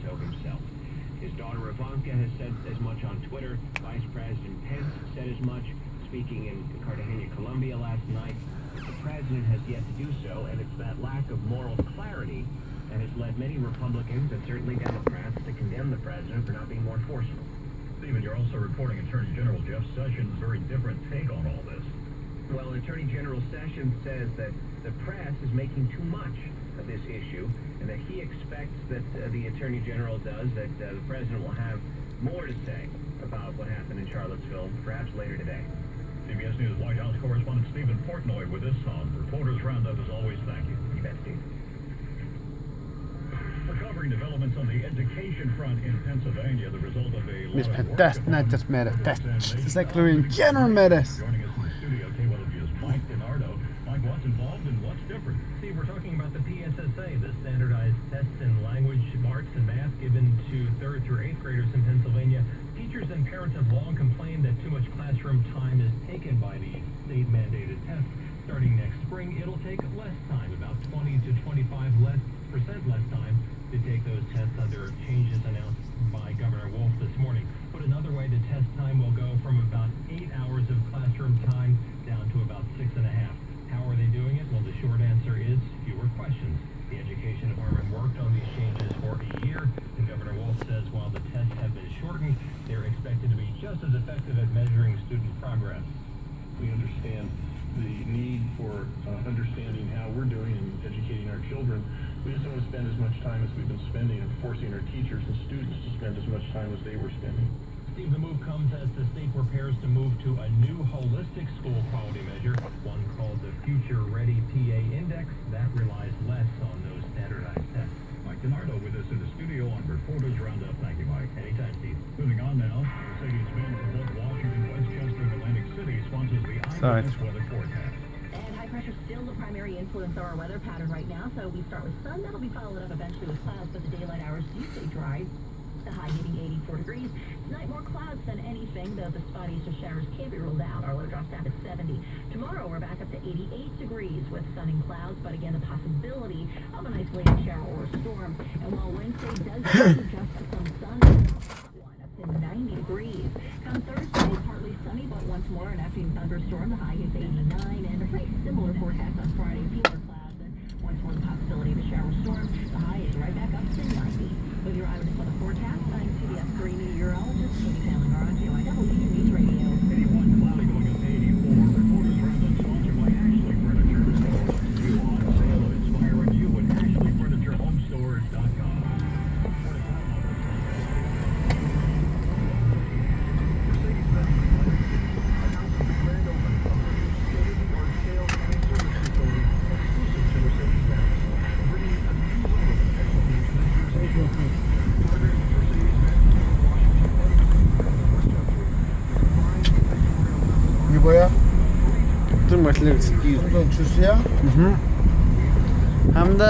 so himself. His daughter Ivanka has said as much on Twitter. Vice President Pence said as much, speaking in Cartagena, Colombia last night. The president has yet to do so, and it's that lack of moral clarity that has led many Republicans and certainly Democrats to condemn the president for not being more forceful. Stephen, you're also reporting Attorney General Jeff Sessions' very different take on all this. Well, Attorney General Sessions says that the press is making too much of this issue, and that he expects that the Attorney General does, that the president will have more to say about what happened in Charlottesville, perhaps later today. CBS News White House correspondent Stephen Portnoy with this on Reporters Roundup. As always, thank you. You bet, Steve. We're covering developments on the education front in Pennsylvania, the result of a Mis tästä näyttäisi meidän tästä. Se kyllä general medes. Joining us in the studio, KW's Mike DiNardo. Mike, what's involved and what's different? Steve, we're talking about the PSSA, the standardized tests in language, arts, and math given to 3rd through 8th graders in Pennsylvania. Teachers and parents have long complained that too much classroom time is taken by these state-mandated tests. Starting next spring, it'll take less time, about 20 to 25% less time to take those tests under changes announced by Governor Wolf this morning. Put another way, the test time will go from about 8 hours of classroom time down to about 6.5. How are they doing it? Well, the short answer is fewer questions. The Education Department worked on these changes for a year, and Governor Wolf says while the tests have been shortened, they're expected to be just as effective at measuring student progress. We understand the need for understanding how we're doing in educating our children. We just don't want to spend as much time as we've been spending and forcing our teachers and students to spend as much time as they were spending. Steve, the move comes as the state prepares to move to a new holistic school quality measure, one called the Future Ready PA Index, that relies less on those standardized tests. Mike DiNardo with us in the studio on Reporters Roundup. Thank you, Mike. Anytime, Steve. Moving on now, Mercedes-Benz of both Washington, Westchester, and Atlantic City sponsors the eyewitness weather forecast. And high pressure still the primary influence of our weather pattern right now. So we start with sun. That'll be followed up eventually with clouds, but the daylight hours do stay dry. The high hitting 84 degrees. Tonight more clouds than anything, though the spottiest of showers can be ruled out. Our low drops down to 70. Tomorrow we're back up to 88 degrees with sun and clouds, but again the possibility of an isolated shower or storm. And while Wednesday does just some sun, up to 90 degrees. Come Thursday, partly sunny, but once more an afternoon thunderstorm. The high is 89, and a pretty similar forecast on Friday. Fewer clouds, and once more the possibility of a shower storm. The high is right back up to 90. With your eyewitness weather forecast, I'm CBS 3 meteorologist Katie Taylor on KYW News Radio. 81 cloudy going up to 84. Reporters Roundup sponsored by Ashley Furniture. You on sale and inspiring you at AshleyFurnitureHomeStores.com. Ibo'ya buradan çözüyor. Hem de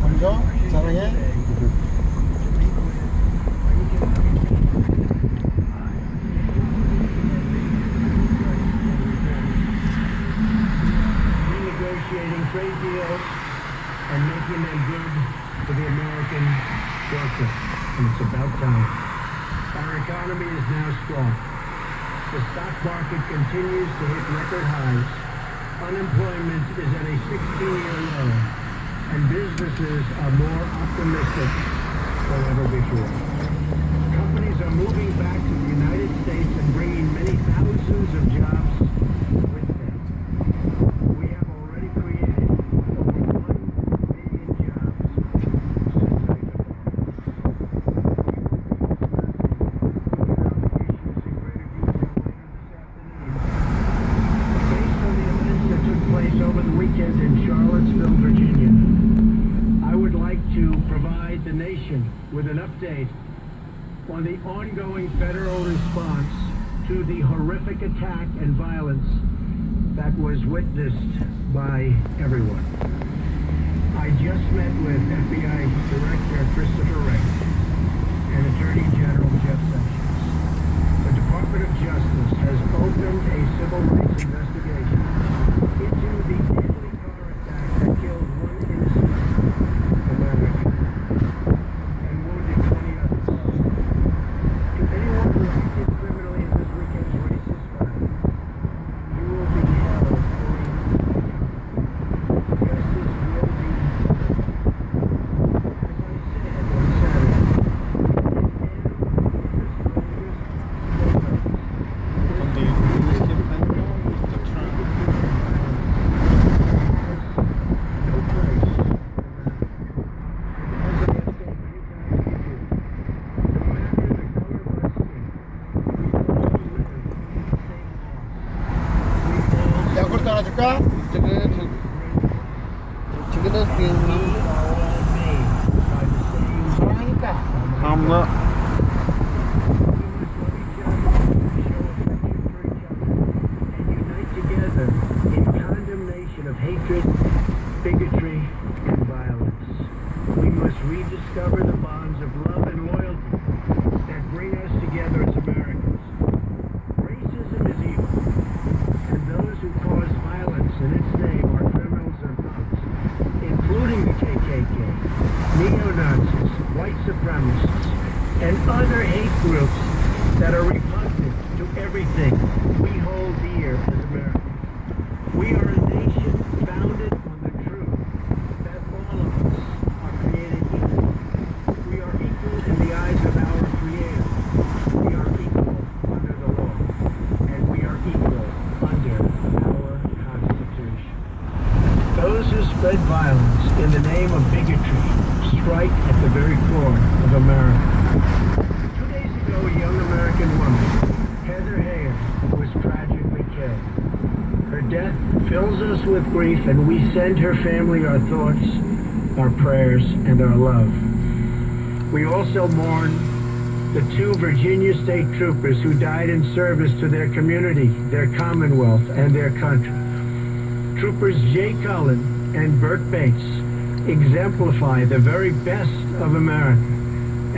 amca sana gel. Renegotiating trade deals and making them good for the American worker. And it's about time. Our economy is now strong. The stock market continues to hit record highs. Unemployment is at a 16-year low. And businesses are more optimistic than ever before. Companies are moving back to the United States and bringing many thousands of jobs with them. We have already created over 1 million jobs since I took over the weekend in Charlottesville, Virginia, I would like to provide the nation with an update on the ongoing federal response to the horrific attack and violence that was witnessed by everyone. I just met with FBI Director Christopher Wray and Attorney General Jeff Sessions. The Department of Justice has opened a civil rights investigation into the deadly car attack that killed 1 innocent kita We are all made by the same hamla. together in condemnation of hatred, bigotry, and violence. We must rediscover the bonds of love and loyalty that bring us together as Americans. Racism is evil, and those who cause violence in its name are criminals and thugs, including the KKK, neo-Nazis, white supremacists, and other hate groups that are repugnant to everything we hold dear as Americans. We are a nation founded on the truth that all of us are created equal. We are equal in the eyes of our Creator. We are equal under the law. And we are equal under our Constitution. Those who spread violence in the name of bigotry strike at the very core of America. 2 days ago, a young American woman, Heather Heyer, was tragically killed. Her death fills us with grief, and we send her family our thoughts, our prayers, and our love. We also mourn the 2 Virginia state troopers who died in service to their community, their commonwealth, and their country. Troopers Jay Cullen and Burt Bates exemplify the very best of America,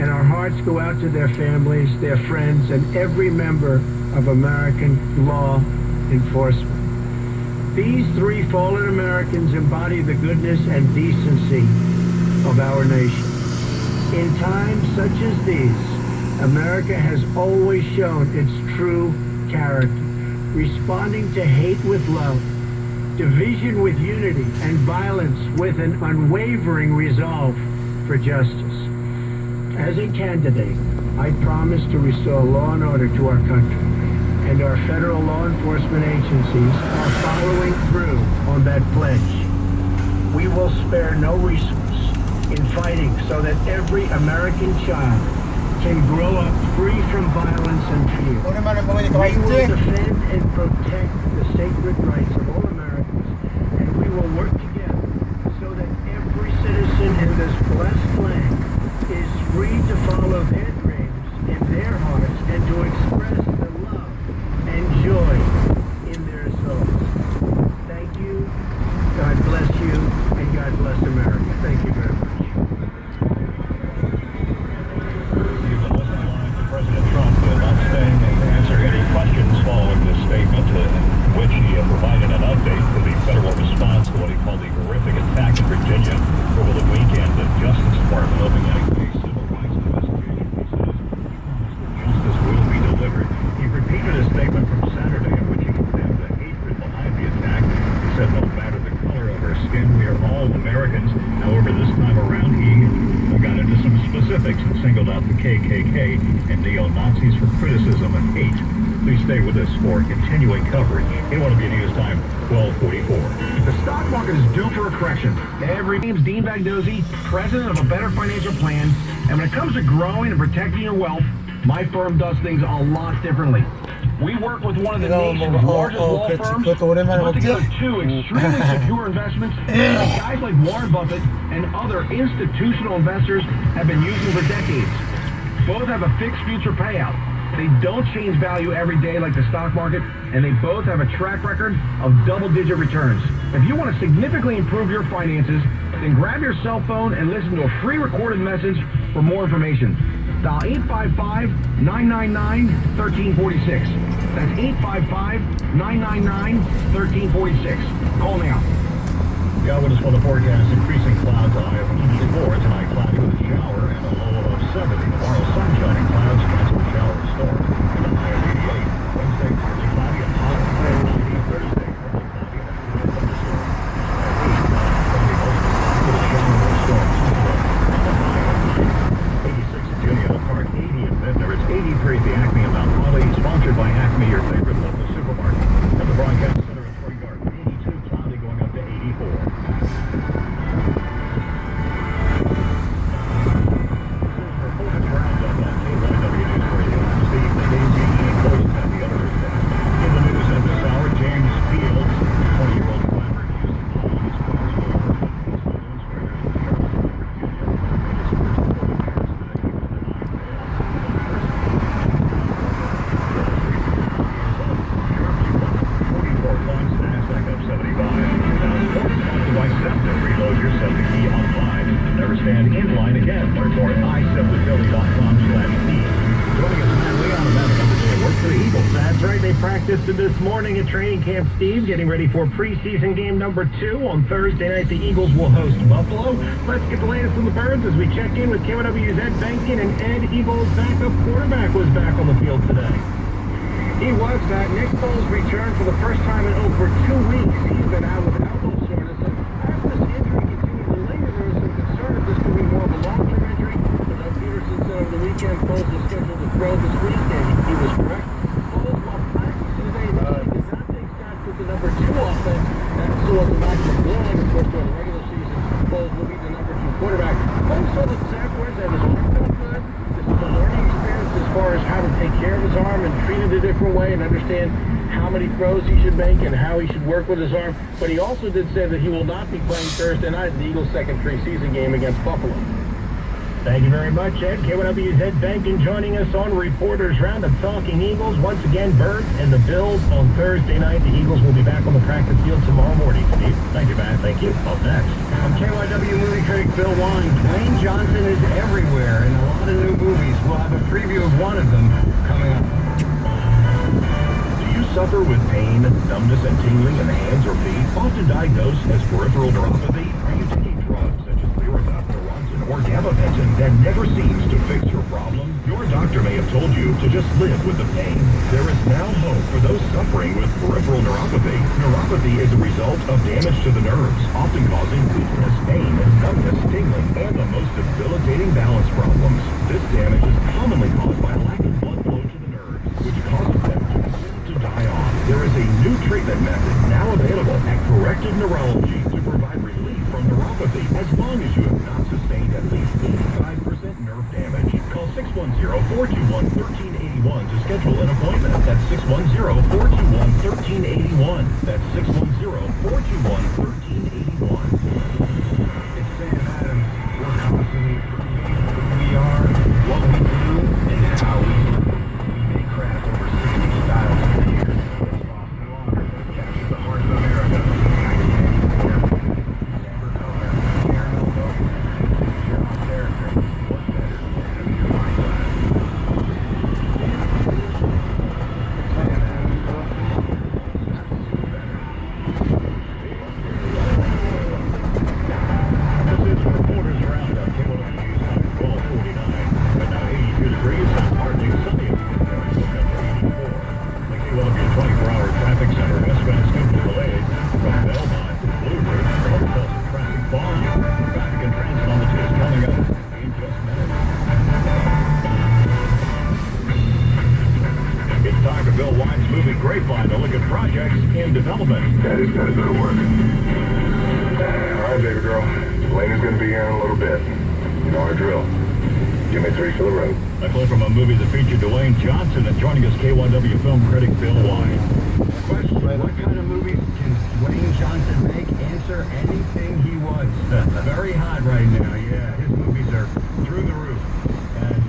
and our hearts go out to their families, their friends, and every member of American law enforcement. These 3 fallen Americans embody the goodness and decency of our nation. In times such as these, America has always shown its true character, responding to hate with love, division with unity, and violence with an unwavering resolve for justice. As a candidate, I promise to restore law and order to our country, and our federal law enforcement agencies are following through on that pledge. We will spare no resource in fighting so that every American child can grow up free from violence and fear. We will defend and protect the sacred rights of all Americans, and we will work together so that every citizen in this blessed land is free to follow their dreams in their hearts and to express the love and joy in their souls. Thank you, God bless you, and God bless America. Thank you very much. You've been listening live to President Trump not staying to answer any questions following this statement, in which he provided an update to the federal response to what he called the horrific attack in Virginia over the weekend. The Justice Department opening a civil rights investigation. He says justice will be delivered. He repeated a statement from Saturday in which he condemned the hatred behind the attack. He said no matter the color of our skin, we are all Americans. However, this time around, he got into some specifics and singled out the KKK and neo-Nazis for criticism and hate. Please stay with us for continuing coverage. In WNBA News Time, 12:44. The stock market is due for a correction. My name's Dean Bagdosi, president of A Better Financial Plan, and when it comes to growing and protecting your wealth, my firm does things a lot differently. We work with one of the nation's largest law firms to put together 2 extremely secure investments that guys like Warren Buffett and other institutional investors have been using for decades. Both have a fixed future payout. They don't change value every day like the stock market, and they both have a track record of double-digit returns. If you want to significantly improve your finances, then grab your cell phone and listen to a free recorded message for more information. Dial 855-999-1346. That's 855-999-1346. Call now. The eyewitness for the forecast, increasing clouds, a high of 84 tonight, cloudy with a shower and a low of 70. Tomorrow, sunshine and clouds, chance of a shower and storm, and a high of 88. Wednesday, partly cloudy and hot, a high of 90. Thursday, partly cloudy and a high of thunderstorm. Friday, mostly with a shower or storm, and a high of 90. 86 at Juliana Park, 80 in Vintner. It's 83 at the Acme in Mount Holly, sponsored by Acme, your favorite local supermarket. At the Broadcast Center in Spring Garden, 82, cloudy going up to 84. stand in line again. Learn more at iSimplyPhilly.com/Steve. Joining us, Matt Leon, about another day of work for the Eagles. That's right. They practiced this morning at training camp, Steve, getting ready for preseason game number 2. On Thursday night, the Eagles will host Buffalo. Let's get the latest from the Birds as we check in with KYW's Ed Benkin. And Ed, Eagles backup quarterback was back on the field today. He was. Nick Foles returned for the first time in over 2 weeks. He's been out with elbow soreness. And as this injury continued to linger, there was some concern if this could be more of a long-term injury. But Doug Peterson said over the weekend Foles is scheduled to throw this week, and he was correct. Foles, while practicing today, did not take shots with the number 2 offense. That still was a match of one. Of course, during the regular season, Foles will be the number 2 quarterback. Foles told the Jaguars that his arm felt good. This is a learning experience as far as how to take care of his arm and treat it a different way and understand how many throws he should make and how he should work with his arm. But he also did say that he will not be playing Thursday night in the Eagles' second preseason game against Buffalo. Thank you very much, Ed. KYW's Ed Benkin joining us on Reporters Roundup Talking Eagles. Once again, Birds and the Bills on Thursday night. The Eagles will be back on the practice field tomorrow morning, Steve. Thank you, Matt. Thank you. Up next. I'm KYW movie critic Bill Wine. Dwayne Johnson is everywhere in a lot of new movies. We'll have a preview of one of them coming up. Do you suffer with pain, numbness, and tingling in the hands or feet? Often diagnosed as peripheral neuropathy? Are you taking drugs such as Lyrica, or gabapentin that never seems to fix your problem? Your doctor may have told you to just live with the pain. There is now hope for those suffering with peripheral neuropathy. Neuropathy is a result of damage to the nerves, often causing weakness, pain, numbness, tingling, and the most debilitating balance problems. This damage is commonly caused by a lack of blood flow to the nerves, which causes them to die off. There is a new treatment method now available at Corrective Neurology to provide relief from neuropathy as long as you have not sustained at least 85% nerve damage. Call 610-421-1381 to schedule an appointment. That's 610-421-1381. That's 610-421-1381. It's Sam Adams. We're constantly who we are, what we do, and how we do it. We make craft over 60 styles per year. It's Boston Lager. Capture the heart of America. 1984. Amber color. Caramel milk. Your own character. What's better than your wine glass? Sam Adams. This is Reporters Roundup, KYW's on 1249. Right now, 82 degrees and partly sunny. The KYW 24-hour traffic center westbound student delayed from Belmont to Blue Ridge. All cause of traffic volume. Traffic and transit on the two is coming up in just minutes. It's time for Bill Wine's movie Grapevine to look at projects in development. Daddy's got to go to work. All right, baby girl. Lane's going to be here in a little bit. You know our drill. Give me 3 for the road. A clip from a movie that featured Dwayne Johnson and joining us KYW film critic Bill Wine. Question, what kind of movies can Dwayne Johnson make? Answer, anything he wants. Very hot right now, yeah. His movies are through the roof.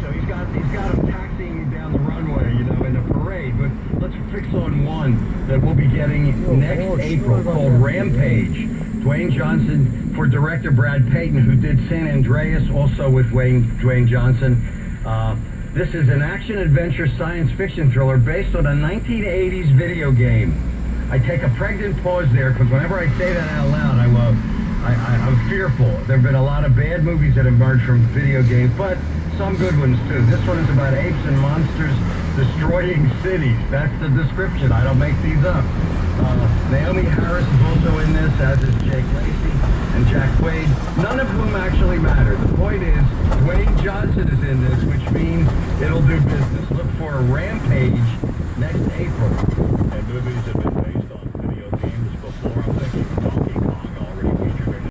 So he's got him taxiing down the runway, you know, in a parade. But let's fix on one that we'll be getting next April called Rampage. Dwayne Johnson for director Brad Payton, who did San Andreas, also with Dwayne Johnson. This is an action-adventure science fiction thriller based on a 1980s video game. I take a pregnant pause there because whenever I say that out loud, I'm fearful. There have been a lot of bad movies that emerged from video games, but some good ones too. This one is about apes and monsters destroying cities. That's the description. I don't make these up. Naomi Harris is also in this, as is Jake Lacey and Jack Quaid, none of whom actually matter. The point is, Dwayne Johnson is in this, which means it'll do business. Look for Rampage next April. And movies have been